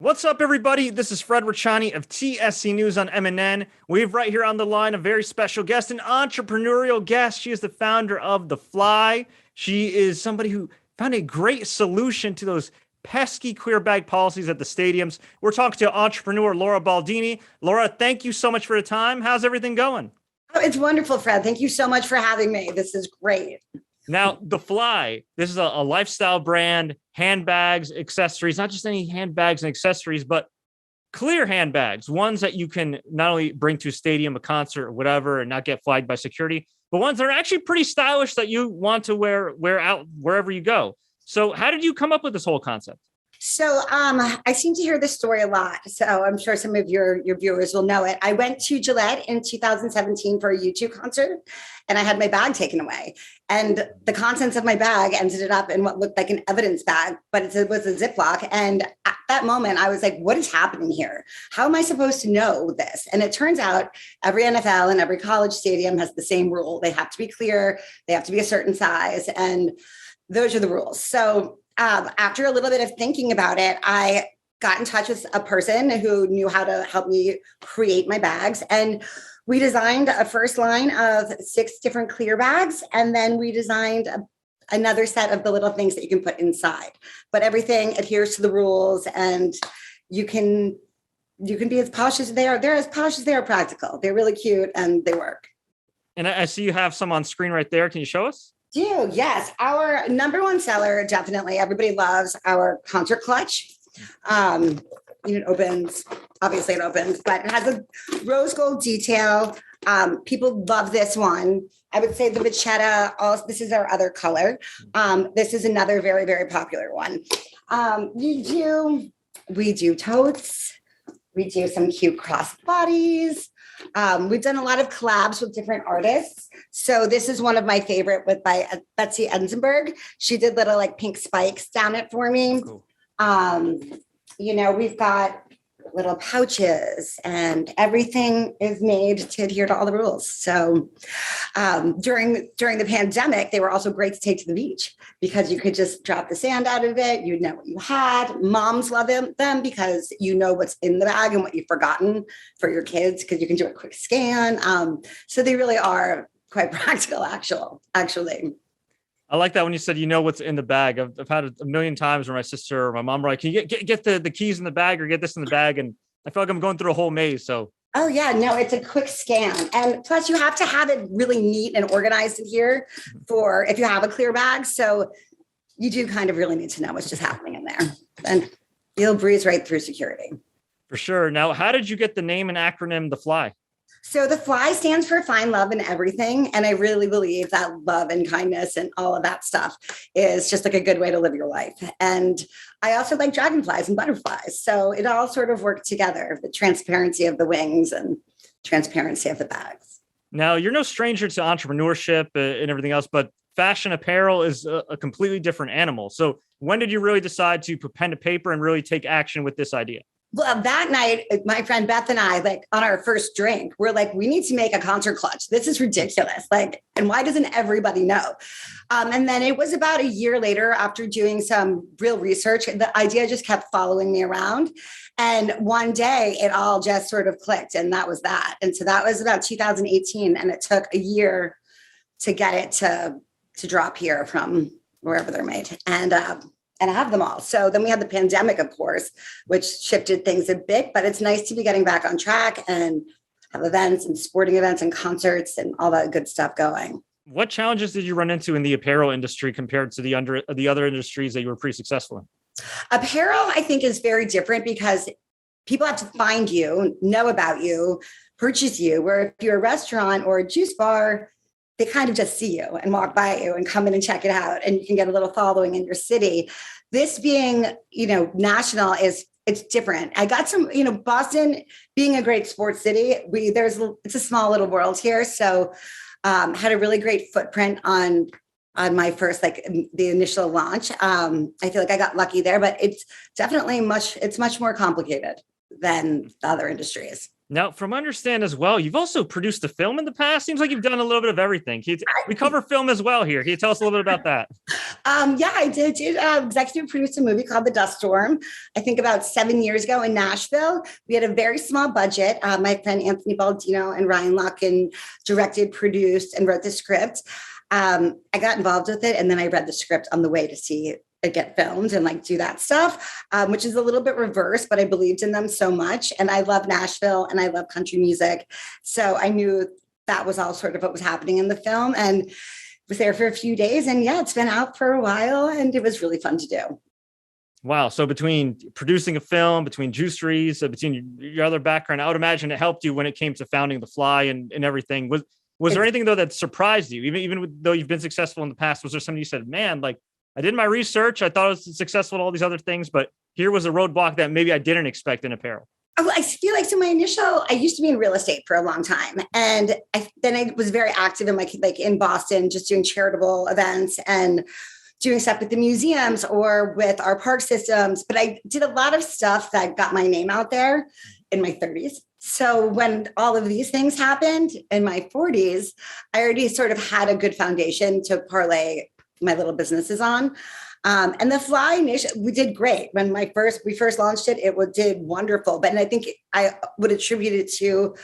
What's up, everybody? This is Fred Richani of TSC News on MNN. We have right here on the line a very special guest, an entrepreneurial guest. She is the founder of the Flie. She is somebody who found a great solution to those pesky queer bag policies at the stadiums. We're talking to entrepreneur Laura Baldini. Laura, thank you so much for the time. How's everything going? Oh, it's wonderful, Fred. Thank you so much for having me. This is great. Now, the Flie, this is a lifestyle brand, handbags, accessories, not just any handbags and accessories, but clear handbags, ones that you can not only bring to a stadium, a concert, or whatever, and not get flagged by security, but ones that are actually pretty stylish that you want to wear out wherever you go. So how did you come up with this whole concept? So I seem to hear this story a lot. So I'm sure some of your viewers will know it. I went to Gillette in 2017 for a U2 concert, and I had my bag taken away. And the contents of my bag ended up in what looked like an evidence bag, but it was a Ziploc. And at that moment, I was like, what is happening here? How am I supposed to know this? And it turns out every NFL and every college stadium has the same rule. They have to be clear. They have to be a certain size. And those are the rules. So after a little bit of thinking about it, I got in touch with a person who knew how to help me create my bags. And we designed a first line of 6 different clear bags. And then we designed another set of the little things that you can put inside. But everything adheres to the rules, and you can be as posh as they are. They're as posh as they are practical. They're really cute and they work. And I see you have some on screen right there. Can you show us? Yes. Our number one seller, definitely. Everybody loves our concert clutch. It opens, obviously it opens, but it has a rose gold detail. People love this one. I would say the Vachetta, this is our other color. This is another very, very popular one. We do totes. We do some cute cross bodies. We've done a lot of collabs with different artists. So this is one of my favorite by Betsy Enzenberg. She did little like pink spikes down it for me. Cool. We've got little pouches, and everything is made to adhere to all the rules. So during the pandemic, they were also great to take to the beach because you could just drop the sand out of it. You'd know what you had. Moms love them because you know what's in the bag and what you've forgotten for your kids because you can do a quick scan. So they really are quite practical, actually. I like that when you said, you know, what's in the bag. I've had it a million times where my sister or my mom were like, can you get the keys in the bag or get this in the bag? And I feel like I'm going through a whole maze. So. Oh yeah, no, it's a quick scan. And plus you have to have it really neat and organized in here for if you have a clear bag. So you do kind of really need to know what's just happening in there. And you'll breeze right through security. For sure. Now, how did you get the name and acronym, the Flie? So the Flie stands for find love in everything. And I really believe that love and kindness and all of that stuff is just like a good way to live your life. And I also like dragonflies and butterflies. So it all sort of worked together, the transparency of the wings and transparency of the bags. Now, you're no stranger to entrepreneurship and everything else, but fashion apparel is a completely different animal. So when did you really decide to put pen to paper and really take action with this idea? Well, that night, my friend Beth and I, like on our first drink, we're like, we need to make a concert clutch. This is ridiculous. Like, and why doesn't everybody know? And then it was about a year later after doing some real research, the idea just kept following me around. And one day it all just sort of clicked, and that was that. And so that was about 2018. And it took a year to get it to drop here from wherever they're made. And have them all. So then we had the pandemic, of course, which shifted things a bit, but it's nice to be getting back on track and have events and sporting events and concerts and all that good stuff going. What challenges did you run into in the apparel industry compared to the other industries that you were pretty successful in? Apparel, I think, is very different because people have to find you, know about you, purchase you, where if you're a restaurant or a juice bar, they kind of just see you and walk by you and come in and check it out. And you can get a little following in your city. This being, national it's different. I got some, Boston being a great sports city, it's a small little world here. So had a really great footprint on my first, the initial launch. I feel like I got lucky there, but it's definitely much more complicated than the other industries. Now, from understand as well, you've also produced a film in the past. Seems like you've done a little bit of everything. We cover film as well here. Can you tell us a little bit about that? Yeah, I did executive produce a movie called The Dust Storm. I think about 7 years ago in Nashville. We had a very small budget. My friend Anthony Baldino and Ryan Locken directed, produced, and wrote the script. I got involved with it, and then I read the script on the way to see it get filmed and like do that stuff, which is a little bit reverse, but I believed in them so much. And I love Nashville and I love country music. So I knew that was all sort of what was happening in the film, and was there for a few days. And yeah, it's been out for a while and it was really fun to do. Wow. So between producing a film, between juiceries, between your other background, I would imagine it helped you when it came to founding the Flie and everything. Was there anything though that surprised you? Even though you've been successful in the past, was there something you said, man, like I did my research, I thought I was successful at all these other things, but here was a roadblock that maybe I didn't expect in apparel? I feel like I used to be in real estate for a long time. And then I was very active in in Boston, just doing charitable events and doing stuff with the museums or with our park systems. But I did a lot of stuff that got my name out there in my 30s. So when all of these things happened in my 40s, I already sort of had a good foundation to parlay my little businesses on. And the Flie Nation, we did great. When we first launched it, did wonderful. But I think I would attribute it to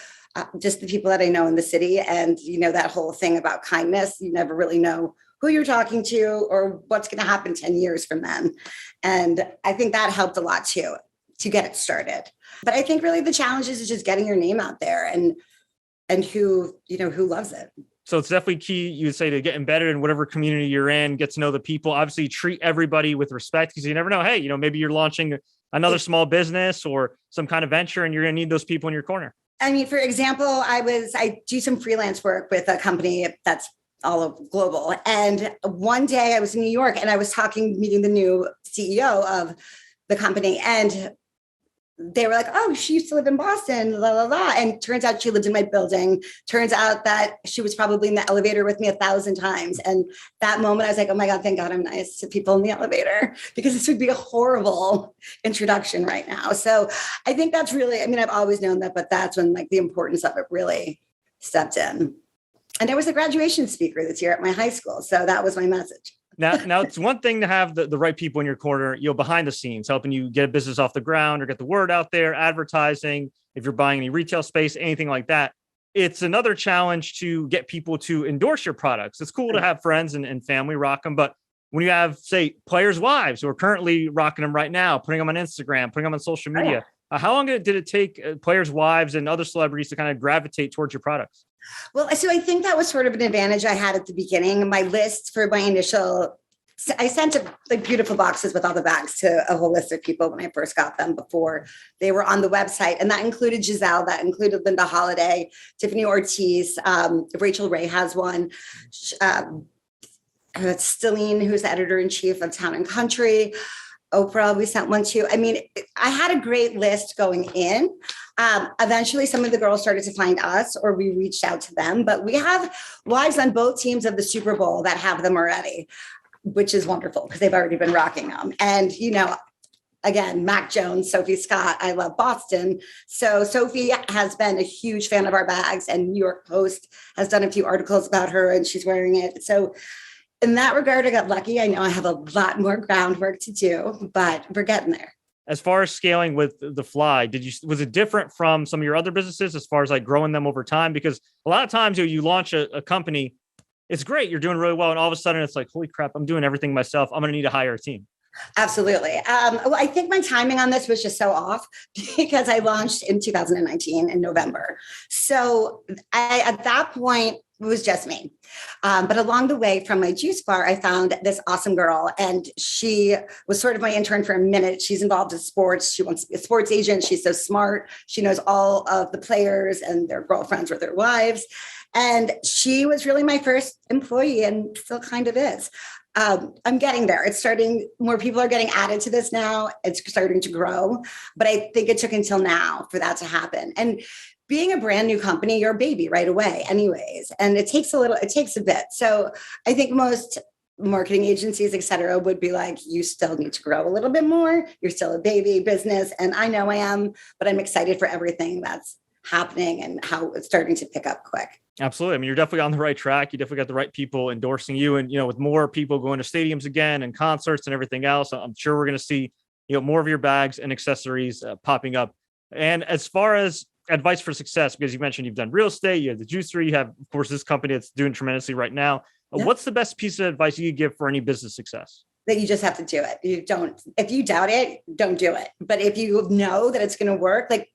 just the people that I know in the city. And, that whole thing about kindness, you never really know who you're talking to or what's going to happen 10 years from then. And I think that helped a lot too, to get it started. But I think really the challenge is just getting your name out there and who loves it. So it's definitely key, you would say, to get embedded in whatever community you're in, get to know the people, obviously treat everybody with respect, because you never know, hey, maybe you're launching another small business or some kind of venture and you're going to need those people in your corner. I mean, for example, I do some freelance work with a company that's all global. And one day I was in New York and I was meeting the new CEO of the company, and they were like, oh, she used to live in Boston, la, la, la. And turns out she lived in my building. Turns out that she was probably in the elevator with me 1,000 times. And that moment I was like, oh my God, thank God I'm nice to people in the elevator, because this would be a horrible introduction right now. So I think that's really, I've always known that, but that's when the importance of it really stepped in. And I was a graduation speaker this year at my high school. So that was my message. Now it's one thing to have the right people in your corner, behind the scenes, helping you get a business off the ground or get the word out there, advertising, if you're buying any retail space, anything like that. It's another challenge to get people to endorse your products. It's cool to have friends and family rock them, but when you have, say, players' wives who are currently rocking them right now, putting them on Instagram, putting them on social media, how long did it take players' wives and other celebrities to kind of gravitate towards your products? Well, so I think that was sort of an advantage I had at the beginning. My list for my I sent beautiful boxes with all the bags to a whole list of people when I first got them before they were on the website. And that included Giselle, that included Linda Holiday, Tiffany Ortiz, Rachel Ray has one, Stelline, who's the editor-in-chief of Town and Country. Oprah, we sent one to. I had a great list going in. Eventually, some of the girls started to find us, or we reached out to them. But we have wives on both teams of the Super Bowl that have them already, which is wonderful because they've already been rocking them. And, again, Mac Jones, Sophie Scott, I love Boston. So Sophie has been a huge fan of our bags, and New York Post has done a few articles about her, and she's wearing it. So in that regard, I got lucky. I know I have a lot more groundwork to do, but we're getting there. As far as scaling with the Flie, was it different from some of your other businesses as far as growing them over time? Because a lot of times you launch a company, it's great, you're doing really well, and all of a sudden it's like, holy crap, I'm doing everything myself. I'm going to need to hire a team. Absolutely. Well, I think my timing on this was just so off because I launched in 2019 in November. So at that point, it was just me. But along the way from my juice bar, I found this awesome girl, and she was sort of my intern for a minute. She's involved in sports. She wants to be a sports agent. She's so smart. She knows all of the players and their girlfriends or their wives. And she was really my first employee and still kind of is. I'm getting there. It's starting, more people are getting added to this now. It's starting to grow, but I think it took until now for that to happen. And being a brand new company, you're a baby right away anyways. And it takes a bit. So I think most marketing agencies, et cetera, would be like, you still need to grow a little bit more. You're still a baby business. And I know I am, but I'm excited for everything that's happening and how it's starting to pick up quick. Absolutely. I mean, you're definitely on the right track. You definitely got the right people endorsing you. And, with more people going to stadiums again and concerts and everything else, I'm sure we're going to see, more of your bags and accessories popping up. And as far as advice for success, because you mentioned you've done real estate, you have the juicery, you have, of course, this company that's doing tremendously right now. Yeah. What's the best piece of advice you give for any business success? That you just have to do it. If you doubt it, don't do it. But if you know that it's going to work, like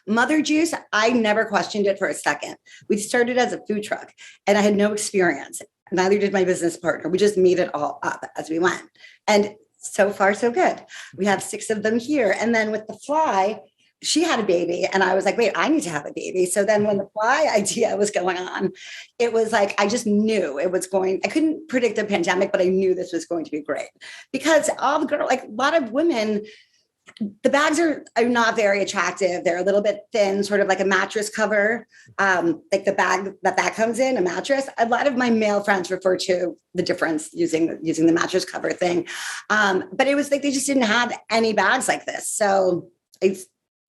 Mother Juice, I never questioned it for a second. We started as a food truck and I had no experience. Neither did my business partner. We just made it all up as we went. And so far, so good. We have 6 of them here. And then with the Flie, she had a baby and I was like, wait, I need to have a baby. So then when the Flie idea was going on, it was like, I just knew I couldn't predict a pandemic, but I knew this was going to be great because all the girls, like a lot of women, the bags are not very attractive. They're a little bit thin, sort of like a mattress cover, like the bag that comes in, a mattress. A lot of my male friends refer to the difference using the mattress cover thing. But it was like, they just didn't have any bags like this. So I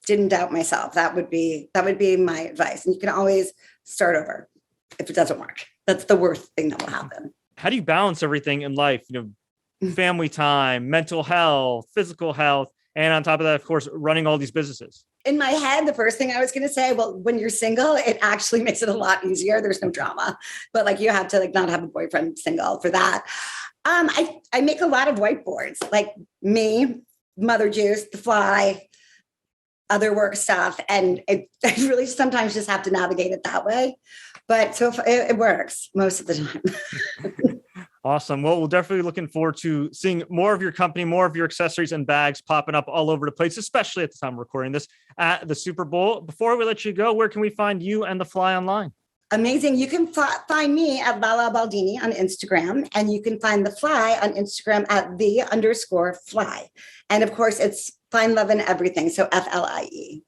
didn't doubt myself. That would be my advice. And you can always start over if it doesn't work. That's the worst thing that will happen. How do you balance everything in life? Family time, mental health, physical health, and on top of that, of course, running all these businesses. In my head, the first thing I was going to say, well, when you're single, it actually makes it a lot easier. There's no drama, but like you have to not have a boyfriend single for that. I make a lot of whiteboards, like me, Mother Juice, the Flie, other work stuff. And I really sometimes just have to navigate it that way. But so it works most of the time. Awesome. Well, we're definitely looking forward to seeing more of your company, more of your accessories and bags popping up all over the place, especially at the time we're recording this at the Super Bowl. Before we let you go, where can we find you and the Flie online? Amazing. You can find me at Laura Baldini on Instagram, and you can find the Flie on Instagram at _Flie. And of course, it's Find Love in Everything. So FLIE.